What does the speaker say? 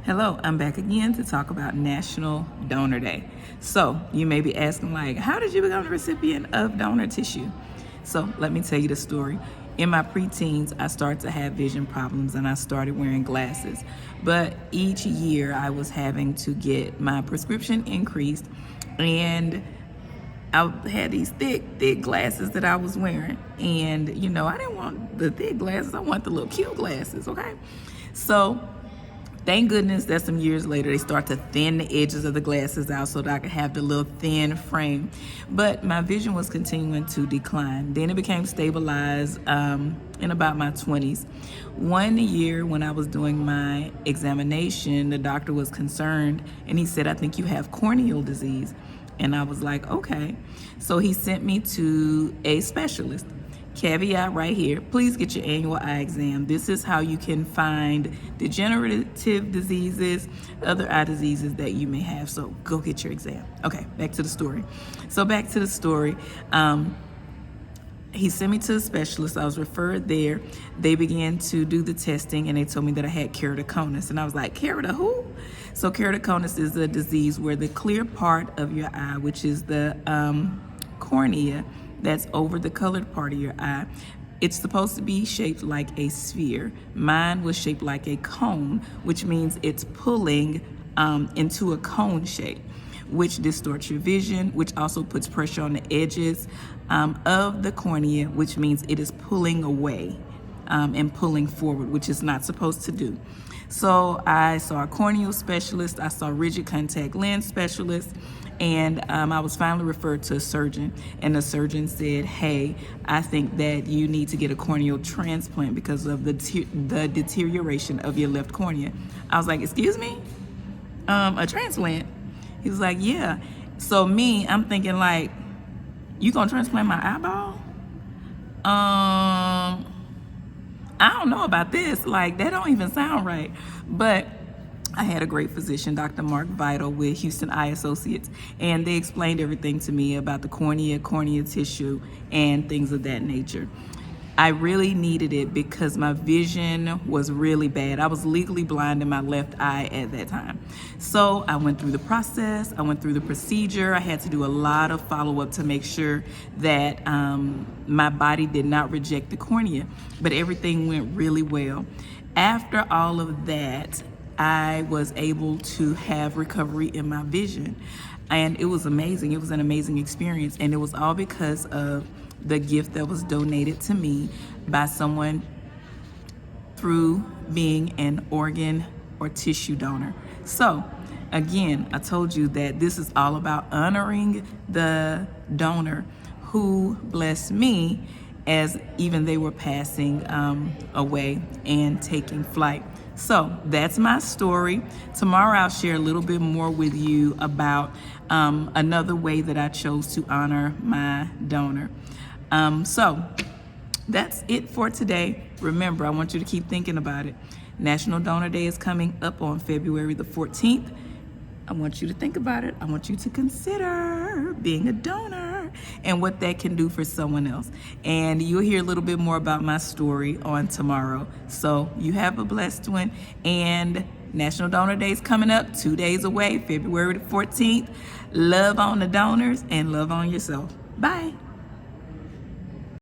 Hello, I'm back again to talk about National Donor Day. So you may be asking, like, how did you become the recipient of donor tissue? So let me tell you the story. In my preteens, I started to have vision problems and I started wearing glasses. But each year I was having to get my prescription increased, and I had these thick glasses that I was wearing. And, I didn't want the thick glasses. I want the little cute glasses, okay? So thank goodness that some years later they start to thin the edges of the glasses out so that I could have the little thin frame. But my vision was continuing to decline. Then it became stabilized in about my 20s. One year when I was doing my examination, the doctor was concerned and he said, "I think you have corneal disease." And I was like, okay. So he sent me to a specialist. Caveat right here, please get your annual eye exam. This is how you can find degenerative diseases, other eye diseases that you may have. So go get your exam. Okay, back to the story. He sent me to a specialist. I was referred there. They began to do the testing and they told me that I had keratoconus. And I was like, kerata who? So keratoconus is a disease where the clear part of your eye, which is the cornea, that's over the colored part of your eye, it's supposed to be shaped like a sphere. Mine was shaped like a cone, which means it's pulling into a cone shape, which distorts your vision, which also puts pressure on the edges of the cornea, which means it is pulling away and pulling forward, which is not supposed to do. So I saw a corneal specialist, I saw rigid contact lens specialist, and I was finally referred to a surgeon, and the surgeon said, "Hey, I think that you need to get a corneal transplant because of the deterioration of your left cornea." I was like, "Excuse me? A transplant?" He was like, "Yeah." So I'm thinking like, you gonna transplant my eyeball? I don't know about this. Like, that don't even sound right. But I had a great physician, Dr. Mark Vital with Houston Eye Associates, and they explained everything to me about the cornea tissue, and things of that nature. I really needed it because my vision was really bad. I was legally blind in my left eye at that time. So I went through the process, I went through the procedure. I had to do a lot of follow-up to make sure that my body did not reject the cornea, but everything went really well. After all of that, I was able to have recovery in my vision, and it was amazing. It was an amazing experience, and it was all because of the gift that was donated to me by someone through being an organ or tissue donor. So again, I told you that this is all about honoring the donor who blessed me as even they were passing away and taking flight. So that's my story. Tomorrow I'll share a little bit more with you about another way that I chose to honor my donor. So that's it for today. Remember, I want you to keep thinking about it. National Donor Day is coming up on February the 14th. I want you to think about it. I want you to consider being a donor and what that can do for someone else. And you'll hear a little bit more about my story on tomorrow. So you have a blessed one. And National Donor Day is coming up 2 days away, February the 14th. Love on the donors and love on yourself. Bye.